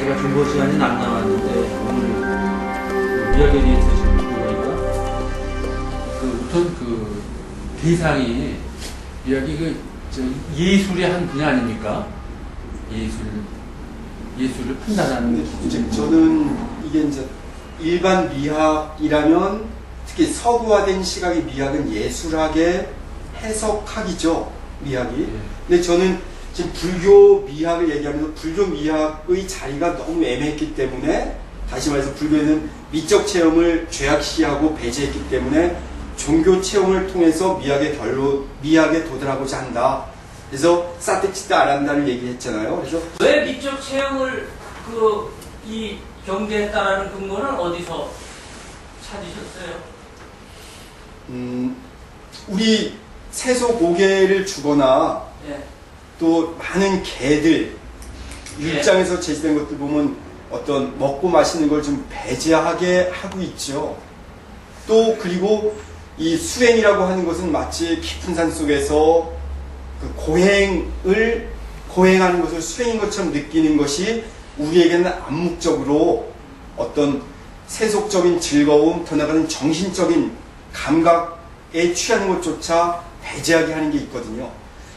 제가 정보 시간이 남았는데 오늘 미학에 대해서 지금 보니까 우선 대상이 미학이 예술의 한 분야 아닙니까? 예술을 판단하는. 이제 저는 이게 이제 일반 미학이라면 특히 서구화된 시각의 미학은 예술학의 해석학이죠, 미학이. 예. 근데 저는 지금 불교 미학을 얘기하면서 불교 미학의 자리가 너무 애매했기 때문에, 다시 말해서 불교에는 미적 체험을 죄악시하고 배제했기 때문에 종교 체험을 통해서 미학에 도달하고자 한다. 그래서 사티치다 아란다를 얘기했잖아요. 그래서 왜 미적 체험을 이 경계했다라는 근거는 어디서 찾으셨어요? 우리 채소 고개를 주거나 예. 또 많은 개들 일장에서 제시된 것들 보면 어떤 먹고 마시는 걸 좀 배제하게 하고 있죠. 또 그리고 이 수행이라고 하는 것은 마치 깊은 산 속에서 그 고행하는 것을 수행인 것처럼 느끼는 것이 우리에게는 암묵적으로 어떤 세속적인 즐거움, 더 나아가는 정신적인 감각에 취하는 것조차 배제하게 하는 게 있거든요.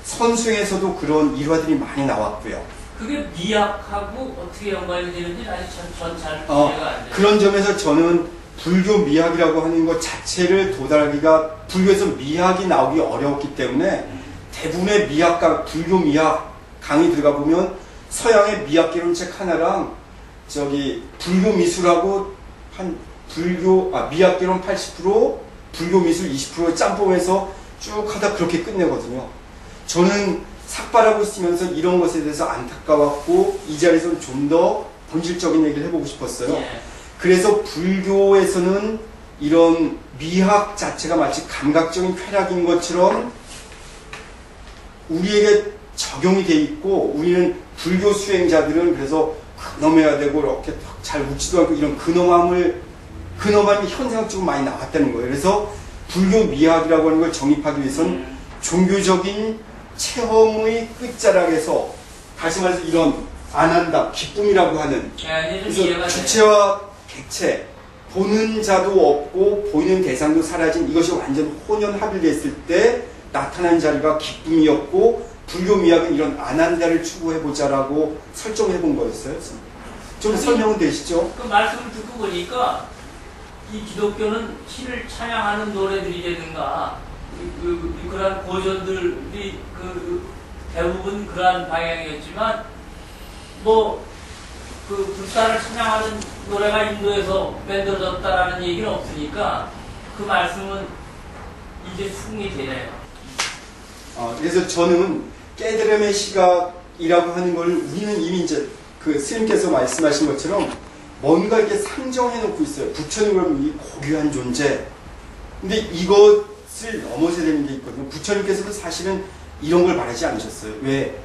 선수행에서도 그런 일화들이 많이 나왔고요. 그게 미학하고 어떻게 연관이 되는지 아직 전 잘 이해가 안 돼요. 그런 점에서 저는 불교 미학이라고 하는 것 자체를 도달하기가, 불교에서 미학이 나오기 어려웠기 때문에 대부분의 미학과 불교 미학 강의 들어가 보면 서양의 미학 개론책 하나랑 불교 미술하고 미학 개론 80%, 불교 미술 20% 짬뽕해서 쭉 하다 그렇게 끝내거든요. 저는 삭발하고 쓰면서 이런 것에 대해서 안타까웠고 이 자리에서 좀 더 본질적인 얘기를 해보고 싶었어요. 예. 그래서 불교에서는 이런 미학 자체가 마치 감각적인 쾌락인 것처럼 우리에게 적용이 돼 있고, 우리는 불교 수행자들은 그래서 근엄해야 되고 이렇게 잘 웃지도 않고 이런 근엄함이 현상적으로 많이 나왔다는 거예요. 그래서 불교 미학이라고 하는 걸 정립하기 위해서는 종교적인 체험의 끝자락에서, 다시 말해서 이런 안한다, 기쁨이라고 하는, 그래서 주체와 객체, 보는 자도 없고 보이는 대상도 사라진 이것이 완전 혼연합일됐을 때 나타난 자리가 기쁨이었고, 불교 미학은 이런 안한다를 추구해보자라고 설정해본 거였어요. 좀 설명은 되시죠? 그 말씀을 듣고 보니까 이 기독교는 신을 찬양하는 노래들이라든가 그러한 고전들이 대부분 그러한 방향이었지만 불사를 찬양하는 노래가 인도에서 만들어졌다라는 얘기는 없으니까 그 말씀은 이제 숙이 되네요. 그래서 저는 깨달음의 시각이라고 하는 걸 우리는 이미 이제 스님께서 말씀하신 것처럼 뭔가 이렇게 상정해 놓고 있어요. 부처님을 이 고귀한 존재. 근데 이것을 넘어서야 되는 게 있거든요. 부처님께서도 사실은 이런 걸 말하지 않으셨어요. 왜?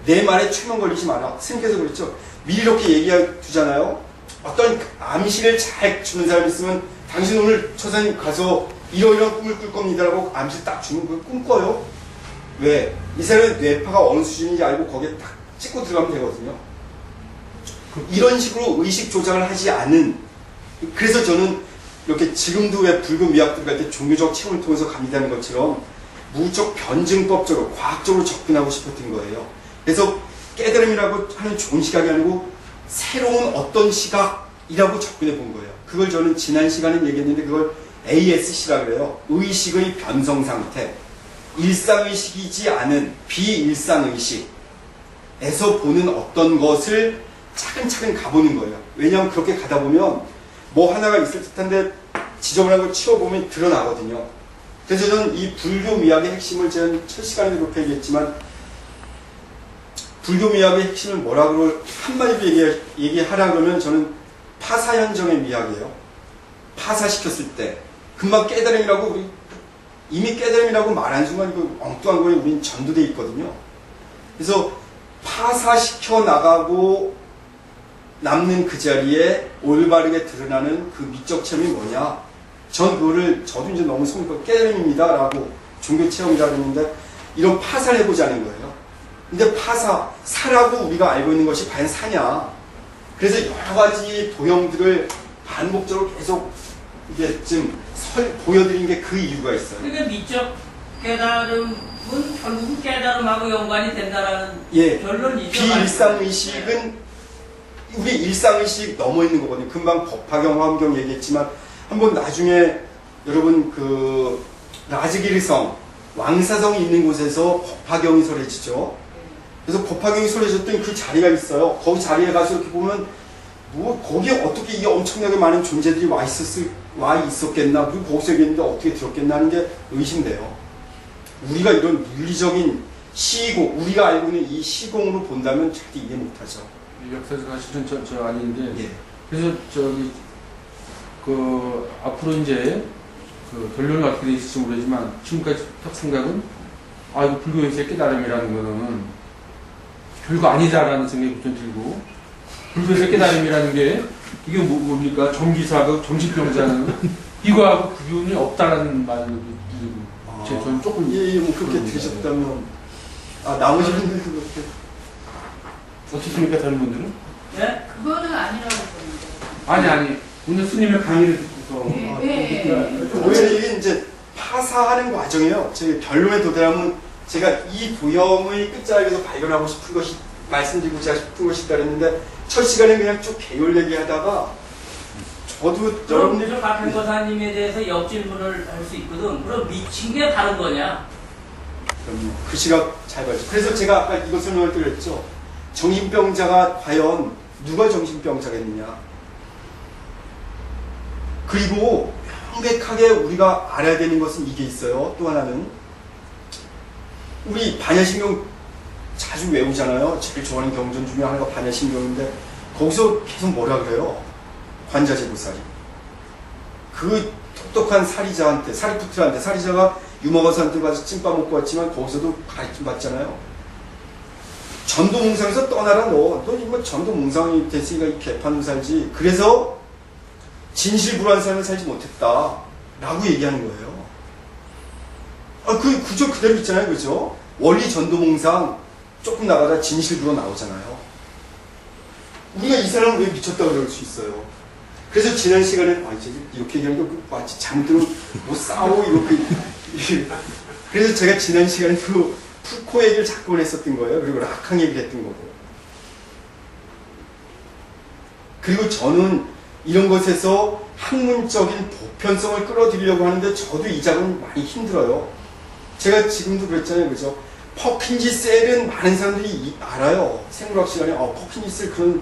내 말에 최면 걸리지 마라. 스님께서 그랬죠. 미리 이렇게 얘기해 두잖아요. 어떤 암시를 잘 주는 사람이 있으면 당신 오늘 처사님 가서 이런 꿈을 꿀 겁니다라고 암시 딱 주는 걸 꿈꿔요. 왜? 이 사람의 뇌파가 어느 수준인지 알고 거기에 딱 찍고 들어가면 되거든요. 이런 식으로 의식 조작을 하지 않은, 그래서 저는 이렇게 지금도 왜 불교 미학 들어갈 때 종교적 체험을 통해서 갑니다는 것처럼 무척 변증법적으로 과학적으로 접근하고 싶었던 거예요. 그래서 깨달음이라고 하는 좋은 시각이 아니고 새로운 어떤 시각이라고 접근해 본 거예요. 그걸 저는 지난 시간에 얘기했는데 그걸 ASC라 그래요. 의식의 변성 상태. 일상의식이지 않은 비일상의식에서 보는 어떤 것을 차근차근 가보는 거예요. 왜냐하면 그렇게 가다 보면 뭐 하나가 있을 듯한데 지저분한 걸 치워보면 드러나거든요. 그래서 저는 이 불교 미학의 핵심을 제가 첫 시간에도 그렇게 얘기했지만, 불교 미학의 핵심을 뭐라고 한마디로 얘기하라 그러면 저는 파사현정의 미학이에요. 파사시켰을 때 금방 깨달음이라고, 우리 이미 깨달음이라고 말한 순간 이거 엉뚱한 거에 우린 전도돼 있거든요. 그래서 파사시켜 나가고 남는 그 자리에 올바르게 드러나는 그 미적 체험이 뭐냐? 저도 이제 너무 성립하고 깨달음입니다 라고 종교 체험이라 그러는데, 이런 파사를 해보자는 거예요. 근데 사라고 우리가 알고 있는 것이 과연 사냐? 그래서 여러 가지 도형들을 반복적으로 계속 이게 지금 보여드린 게 그 이유가 있어요. 그러니까 미적 깨달음은 결국은 깨달음하고 연관이 된다라는 예, 결론이죠. 비일상의식은 우리 일상의식 넘어 있는 거거든요. 금방 법화경, 화엄경 얘기했지만 한번 나중에 여러분 그 라즈기르성, 왕사성이 있는 곳에서 법화경이 설해지죠. 그래서 법화경이 설해졌더니 그 자리가 있어요. 거기 자리에 가서 이렇게 보면 뭐 거기에 어떻게 이 엄청나게 많은 존재들이 와 있었겠나, 그리고 거기서 얘기했는데 어떻게 들었겠나 하는 게 의심돼요. 우리가 이런 물리적인 시공, 우리가 알고 있는 이 시공으로 본다면 절대 이해 못하죠. 역사가 실은 저 아닌데 예. 그래서 저기 그 앞으로 이제 그 결론이 어떻게 돼 있을지 모르지만 지금까지 딱 생각은 아 이거 불교에서의 깨달음이라는 거는 별거 아니다라는 생각이 우선 들고 불교에서의 깨달음이라는 게 이게 뭡니까 정기사고 정신병자는 이거하고 구분이 없다라는 말을 들고 저는 조금 예, 뭐 그렇게 들으셨다면 나머지 분들도 그렇게 어떻습니까 다른 분들은? 네? 그거는 아니라고 보는데. 아니 오늘 스님의 강의를 듣고서 네. 오히려 이게 이제 파사하는 과정이에요. 제 결론에 도달하면 제가 이 도형의 끝자락에서 발견하고 싶은 것이 말씀드리고자 싶은 것이 있다 그랬는데 첫 시간에 그냥 쭉 개요를 얘기하다가 저도 그럼 여러분들 저 박행거사님에 대해서 역질문을 할 수 있거든. 그럼 미친 게 다른 거냐? 그 시각 잘 봐야죠. 그래서 제가 아까 이거 설명할 때 그랬죠. 정신병자가 과연 누가 정신병자겠느냐. 그리고 명백하게 우리가 알아야 되는 것은 이게 있어요. 또 하나는 우리 반야신경 자주 외우잖아요. 제일 좋아하는 경전 중에 하나가 반야신경인데 거기서 계속 뭐라 그래요? 관자재보살이. 그 똑똑한 사리자한테, 사리푸트한테, 사리자가 유머거사한테 가서 찐밥 먹고 왔지만 거기서도 가르침 받잖아요. 전도몽상에서 떠나라 너 이거 전도몽상이 됐으니까 이 개판으로 살지. 그래서 진실불안 삶을 살지 못했다 라고 얘기하는 거예요. 그 구조 그대로 있잖아요. 그죠? 원리 전도몽상 조금 나가다 진실불안 나오잖아요. 우리가 이 사람은 왜 미쳤다고 그럴 수 있어요. 그래서 지난 시간에 이렇게 얘기하는 거 마치 잘못 들으면 뭐 싸워 이렇게 그래서 제가 지난 시간에 그 푸코 얘기를 자꾸 했었던 거예요. 그리고 라캉 얘기를 했던 거고. 그리고 저는 이런 것에서 학문적인 보편성을 끌어들이려고 하는데 저도 이 작은 많이 힘들어요. 제가 지금도 그랬잖아요. 그죠? 퍼킨지 셀은 많은 사람들이 알아요. 생물학 시간에 퍼킨지 셀 그런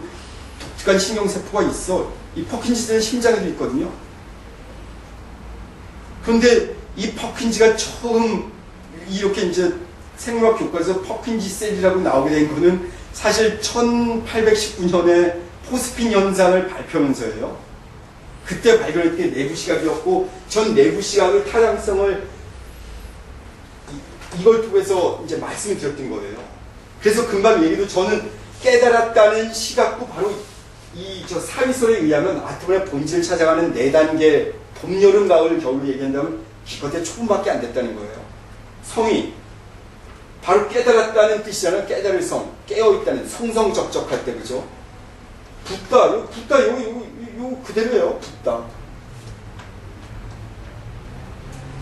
독특한 신경세포가 있어. 이 퍼킨지 셀은 심장에도 있거든요. 그런데 이 퍼킨지가 처음 이렇게 이제 생물학 교과에서 퍼킨지 셀이라고 나오게 된 거는 사실 1819년에 포스핀 현상을 발표하면서예요. 그때 발견했던 게 내부 시각이었고 전 내부 시각의 타당성을 이걸 통해서 이제 말씀을 드렸던 거예요. 그래서 금방 얘기도 저는 깨달았다는 시각도 바로 저 사위설에 의하면 아토문의 본질을 찾아가는 4단계 봄, 여름, 가을, 겨울 얘기한다면 기껏해 초분밖에 안 됐다는 거예요. 성이 바로 깨달았다는 뜻이잖아요. 깨달을 성, 깨어있다는 성성적적할 때 그죠? 붓다, 요 그대로예요. 붓다.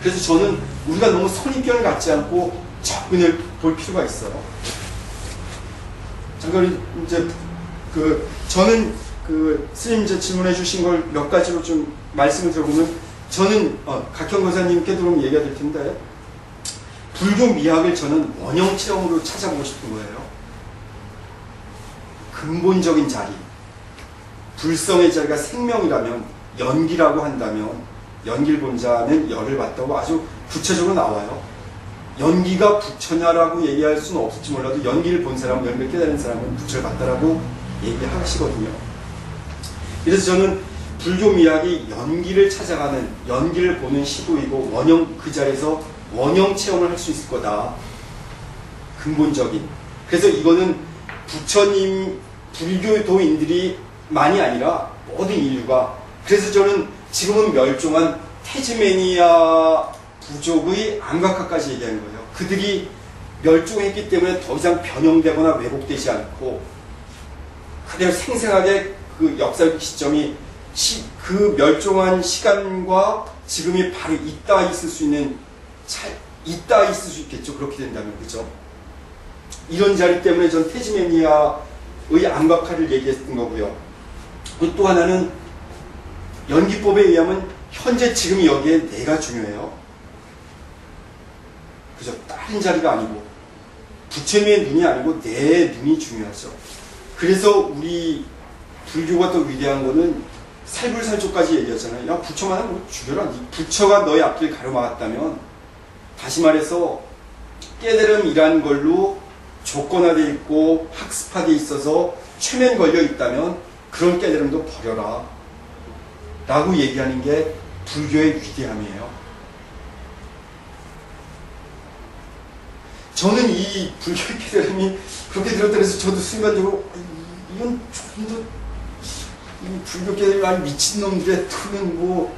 그래서 저는 우리가 너무 선입견을 갖지 않고 접근을 볼 필요가 있어요. 잠깐 이제 저는 스님 이제 질문해 주신 걸 몇 가지로 좀 말씀을 들어보면 저는 각형 권사님께도 그럼 얘기가 될 텐데 불교 미학을 저는 원형 체험으로 찾아보고 싶은 거예요. 근본적인 자리. 불성의 자리가 생명이라면 연기라고 한다면 연기를 본 자는 열을 받다고 아주 구체적으로 나와요. 연기가 부처냐라고 얘기할 수는 없을지 몰라도 연기를 본 사람, 연기를 깨달은 사람은 부처를 받다라고 얘기하시거든요. 그래서 저는 불교 미학이 연기를 찾아가는, 연기를 보는 시도이고 원형, 그 자리에서 원형 체험을 할 수 있을 거다. 근본적인. 그래서 이거는 부처님, 불교도인들이 만이 아니라 모든 인류가. 그래서 저는 지금은 멸종한 태즈메니아 부족의 안각화까지 얘기하는 거예요. 그들이 멸종했기 때문에 더 이상 변형되거나 왜곡되지 않고 그대로 생생하게 그 역사적 시점이 그 멸종한 시간과 지금이 바로 있다 있을 수 있는 있다 있을 수 있겠죠. 그렇게 된다면 그죠? 이런 자리 때문에 전 태즈메니아의 암각화를 얘기했던 거고요. 그리고 또 하나는 연기법에 의하면 현재 지금 여기에 내가 중요해요. 그죠? 다른 자리가 아니고 부처님의 눈이 아니고 내 눈이 중요하죠. 그래서 우리 불교가 더 위대한 거는 살불살조까지 얘기하잖아요. 야, 부처만 하면 뭐 죽여라. 부처가 너의 앞길 가로막았다면, 다시 말해서 깨달음이라는 걸로 조건화되어 있고 학습화되어 있어서 최면 걸려 있다면 그런 깨달음도 버려라 라고 얘기하는 게 불교의 위대함이에요. 저는 이 불교의 깨달음이 그렇게 들었다 해서 저도 순간적으로 이건 조금 더 이 불교 깨달음이 아니 미친놈들의 틀은 뭐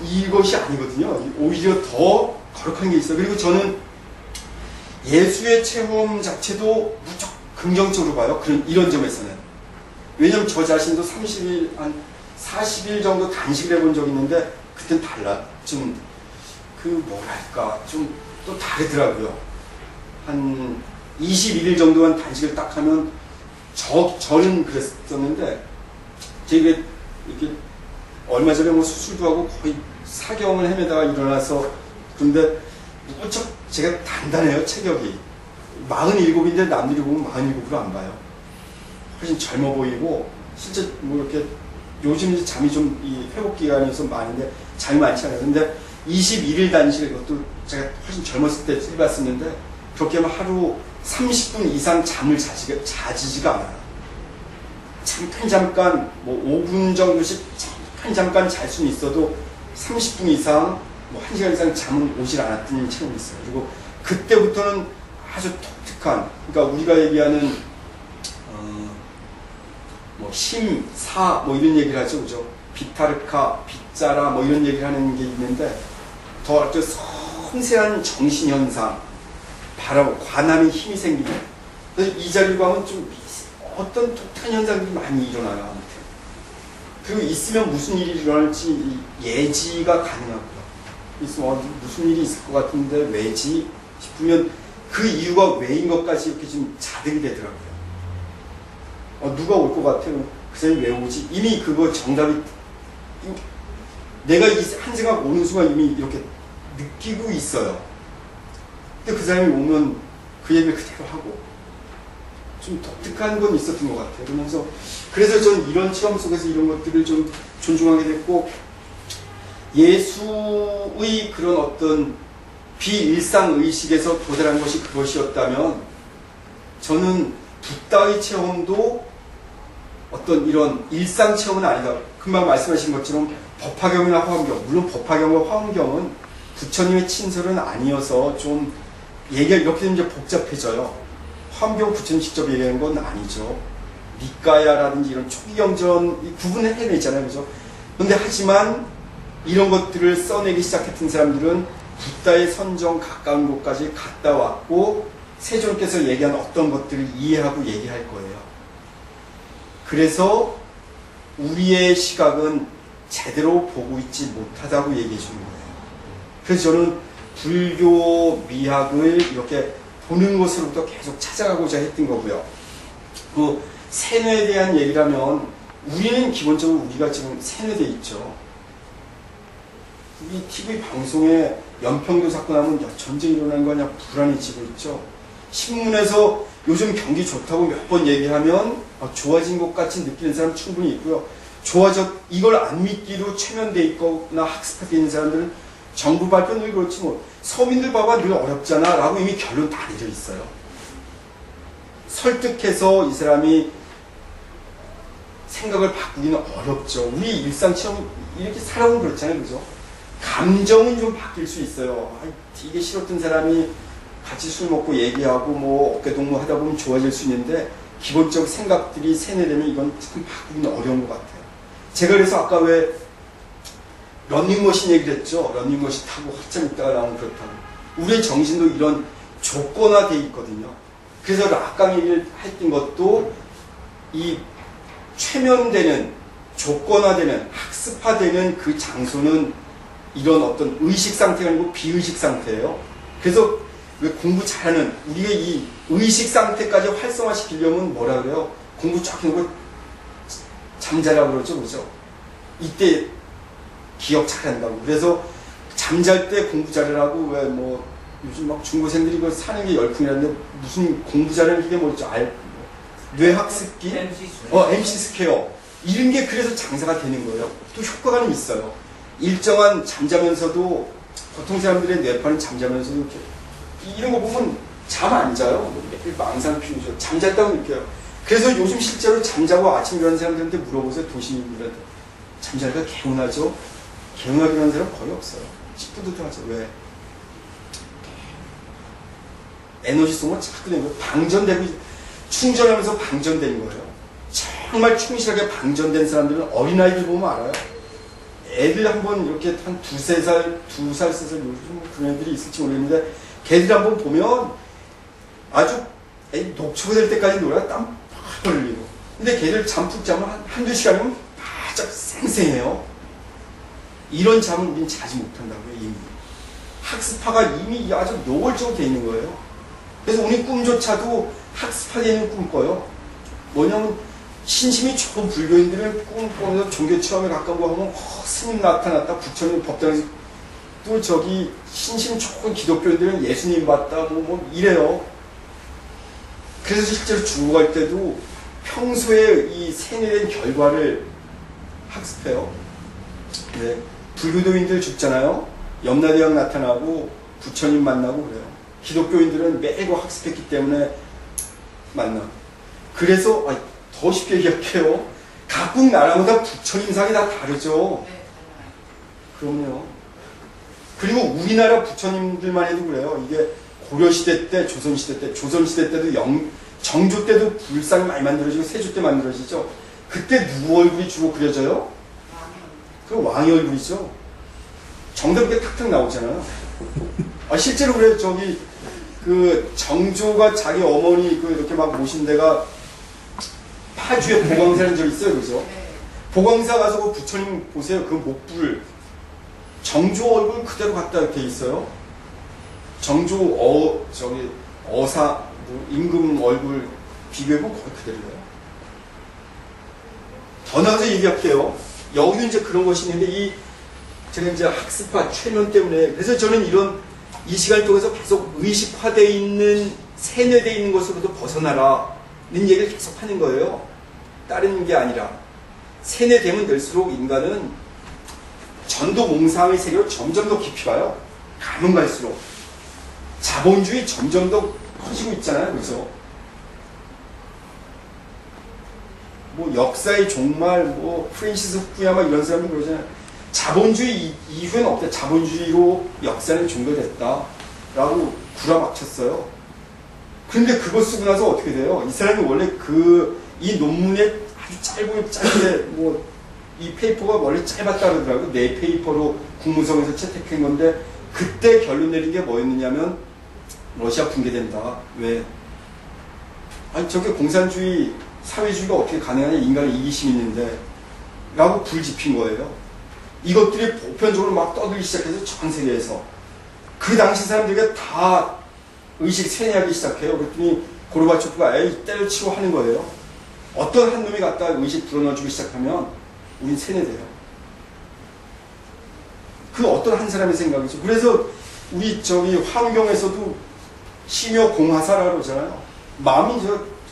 이것이 아니거든요. 오히려 더 거룩한 게 있어요. 그리고 저는 예수의 체험 자체도 무척 긍정적으로 봐요. 이런 점에서는. 왜냐면 저 자신도 30일, 한 40일 정도 단식을 해본 적이 있는데, 그땐 달라. 좀, 뭐랄까, 좀 또 다르더라고요. 한 21일 정도만 단식을 딱 하면, 저는 그랬었는데, 제가 이렇게 얼마 전에 뭐 수술도 하고 거의 사경을 헤매다가 일어나서, 근데 무척 제가 단단해요, 체격이. 47인데 남들이 보면 47으로 안 봐요. 훨씬 젊어 보이고, 실제 뭐 이렇게, 요즘 이제 잠이 좀 이 회복 기간이 좀 많은데, 잠이 많지 않아요. 근데 21일 단식을 이것도 제가 훨씬 젊었을 때 해봤었는데, 그렇게 하면 하루 30분 이상 잠을 자지지가 않아요. 잠깐, 뭐 5분 정도씩 잠깐 잘 수는 있어도 30분 이상, 뭐 1시간 이상 잠은 오질 않았던 체험이 있어요. 그리고 그때부터는 아주 독특한, 그러니까 우리가 얘기하는 뭐 힘, 사, 뭐 이런 얘기를 하죠, 그죠? 비타르카, 빗자라, 뭐 이런 얘기를 하는 게 있는데, 더 섬세한 정신현상, 바로 관함의 힘이 생기는. 이 자리로 가면 좀 어떤 독특한 현상들이 많이 일어나요, 아무튼. 그리고 있으면 무슨 일이 일어날지 예지가 가능하고요. 있으면 무슨 일이 있을 것 같은데 왜지 싶으면 그 이유가 왜인 것까지 이렇게 좀 자득이 되더라고요. 누가 올 것 같아요? 그 사람이 왜 오지? 이미 그거 정답이, 내가 이 한 생각 오는 순간 이미 이렇게 느끼고 있어요. 근데 그 사람이 오면 그 얘기를 그대로 하고, 좀 독특한 건 있었던 것 같아요. 그러면서, 그래서 전 이런 체험 속에서 이런 것들을 좀 존중하게 됐고, 예수의 그런 어떤 비일상의식에서 도달한 것이 그것이었다면, 저는 붓다의 체험도 어떤 이런 일상 체험은 아니다. 금방 말씀하신 것처럼 법화경이나 화엄경, 물론 법화경과 화엄경은 부처님의 친설은 아니어서 좀 얘기가 이렇게 되면 이제 복잡해져요. 화엄경 부처님 직접 얘기하는 건 아니죠. 니까야라든지 이런 초기 경전 구분을 해내잖아요, 그죠? 근데 하지만 이런 것들을 써내기 시작했던 사람들은 붓다의 선정 가까운 곳까지 갔다 왔고 세존께서 얘기한 어떤 것들을 이해하고 얘기할 거예요. 그래서 우리의 시각은 제대로 보고 있지 못하다고 얘기해 주는 거예요. 그래서 저는 불교 미학을 이렇게 보는 것으로부터 계속 찾아가고자 했던 거고요. 그 세뇌에 대한 얘기를 하면 우리는 기본적으로 우리가 지금 세뇌되어 있죠. 이 TV 방송에 연평도 사건 하면 전쟁이 일어나는 거 아니야 불안해지고 있죠. 신문에서 요즘 경기 좋다고 몇 번 얘기하면 좋아진 것 같이 느끼는 사람 충분히 있고요. 이걸 안 믿기로 최면돼 있거나 학습화되어 있는 사람들은 정부 발표는 늘 그렇지 뭐 서민들 봐봐 늘 어렵잖아 라고 이미 결론 다 내려 있어요. 설득해서 이 사람이 생각을 바꾸기는 어렵죠. 우리 일상 체험 이렇게 살아보면 그렇잖아요, 그죠? 감정은 좀 바뀔 수 있어요. 되게 싫었던 사람이 같이 술 먹고 얘기하고 뭐 어깨동무 하다 보면 좋아질 수 있는데 기본적 생각들이 세뇌되면 이건 참 바꾸기는 어려운 것 같아요. 제가 그래서 아까 왜 러닝머신 얘기를 했죠. 러닝머신 타고 한참 있다가 나오면 그렇다고. 우리의 정신도 이런 조건화되어 있거든요. 그래서 락강 얘기를 했던 것도 이 최면되는, 조건화되는, 학습화되는 그 장소는 이런 어떤 의식 상태가 아니고 비의식 상태예요. 그래서 왜 공부 잘하는, 우리가 이 의식 상태까지 활성화시키려면 뭐라 그래요? 공부 쫙 해놓고 잠자라고 그러죠, 그죠? 이때 기억 잘한다고. 그래서 잠잘 때 공부 잘하라고, 왜 뭐 요즘 막 중고생들이 그 사는 게 열풍이라는데 무슨 공부 잘하는 게 뭐죠? 뇌학습기? MC 스퀘어. 이런 게 그래서 장사가 되는 거예요. 또 효과가 있어요. 일정한 잠자면서도, 보통 사람들의 뇌파는 잠자면서도 이렇게, 이런 거 보면 잠 안 자요. 매일 망상 피우죠. 잠잤다고 느껴요. 그래서 요즘 실제로 잠자고 아침 일어나는 사람들한테 물어보세요. 도시민들한테. 잠자니까 개운하죠? 개운하게 일어나는 사람 거의 없어요. 찌뿌듯하죠. 왜? 에너지 소모가 자꾸 되는 거예요. 방전되고, 충전하면서 방전되는 거예요. 정말 충실하게 방전된 사람들은 어린아이들 보면 알아요. 애들 한번 이렇게 한 2-3살, 2살, 3살, 요즘 그런 애들이 있을지 모르겠는데, 걔들 한번 보면 아주 녹초가 될 때까지 놀아요. 땀 팍 흘리고. 근데 걔들 잠 푹 자면 한두 시간이면 바짝 쌩쌩해요. 이런 잠은 우린 자지 못한다고요, 이미. 학습화가 이미 아주 노골적으로 되어 있는 거예요. 그래서 우리 꿈조차도 학습화되는 꿈 꿔요. 뭐냐면, 신심이 좋은 불교인들은 꿈 꾸면서 종교 체험에 가까운 거 하면, 스님 나타났다, 부처님 법당에서, 또 저기, 신심 좋은 기독교인들은 예수님 봤다, 뭐 이래요. 그래서 실제로 죽어갈 때도 평소에 이 세뇌된 결과를 학습해요. 네. 불교도인들 죽잖아요. 염라대왕 나타나고 부처님 만나고 그래요. 기독교인들은 매일 학습했기 때문에 만나. 그래서 더 쉽게 기억해요. 각국 나라마다 부처님상이 다 다르죠. 그럼요. 그리고 우리나라 부처님들만 해도 그래요. 이게 고려시대 때, 조선시대 때, 조선시대 때도 정조 때도 불상이 많이 만들어지고 세조 때 만들어지죠. 그때 누구 얼굴이 주로 그려져요? 그 왕의 얼굴이죠. 정답이 탁탁 나오잖아요. 실제로 그래요. 저기 그 정조가 자기 어머니 그 이렇게 막 모신 데가 파주에 보광사라는 적 있어요, 그죠? 보광사 가서 그 부처님 보세요. 그 목불 정조 얼굴 그대로 갖다 돼 있어요. 정조 저기 어사 임금 얼굴 비교해보면 거의 그대로예요. 더 나가서 얘기할게요. 여기도 이제 그런 것이 있는데 제가 이제 학습화 최면 때문에 그래서 저는 이 시간을 통해서 계속 의식화되어 있는 세뇌되어 있는 것으로도 벗어나라는 얘기를 계속 하는 거예요. 다른 게 아니라 세뇌되면 될수록 인간은 전도 몽상의 세계로 점점 더 깊이 가요. 가면 갈수록 자본주의 점점 더 커지고 있잖아요. 그래서 뭐 역사의 종말, 프랜시스 후쿠야마 이런 사람이 그러잖아요. 자본주의 이후에는 없대. 자본주의로 역사는 종결됐다라고 구라막쳤어요. 그런데 그거 쓰고 나서 어떻게 돼요? 이 사람이 원래 이 논문에 아주 짧게 이 페이퍼가 원래 짧았다 그러더라고요. 4페이퍼로 국무성에서 채택한 건데 그때 결론 내린 게 뭐였느냐면 러시아 붕괴된다. 왜? 저게 공산주의, 사회주의가 어떻게 가능하냐. 인간의 이기심이 있는데 라고 불지핀 거예요. 이것들이 보편적으로 막 떠들기 시작해서 전 세계에서 그 당시 사람들에게 다 의식 세뇌하기 시작해요. 그랬더니 고르바초프가 때려치고 하는 거예요. 어떤 한 놈이 갖다 의식 불어넣어주기 시작하면 우린 세뇌돼요. 그 어떤 한 사람의 생각이죠. 그래서 우리 화경에서도 심여 공화사라고 그러잖아요. 마음이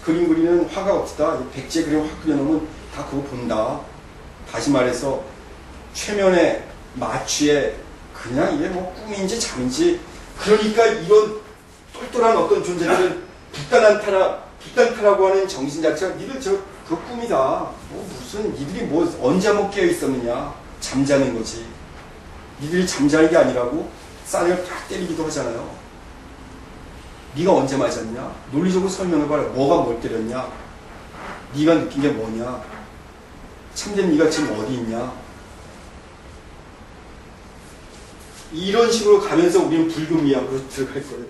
그림 그리는 화가 없다. 백제 그림 확 그려놓으면 다 그거 본다. 다시 말해서 최면에 마취에 그냥 이게 꿈인지 잠인지 그러니까 이런 똘똘한 어떤 존재들은 북단타라고 하는 정신 자체가 니들 그 꿈이다. 무슨 니들이 언제 한번 깨어 있었느냐. 잠자는 거지. 니들이 잠자는 게 아니라고 쌀을 딱 때리기도 하잖아요. 네가 언제 맞았냐? 논리적으로 설명해봐라. 뭐가 뭘 때렸냐? 네가 느낀 게 뭐냐? 참된 네가 지금 어디 있냐? 이런 식으로 가면서 우리는 불금이야로 들어갈 거예요.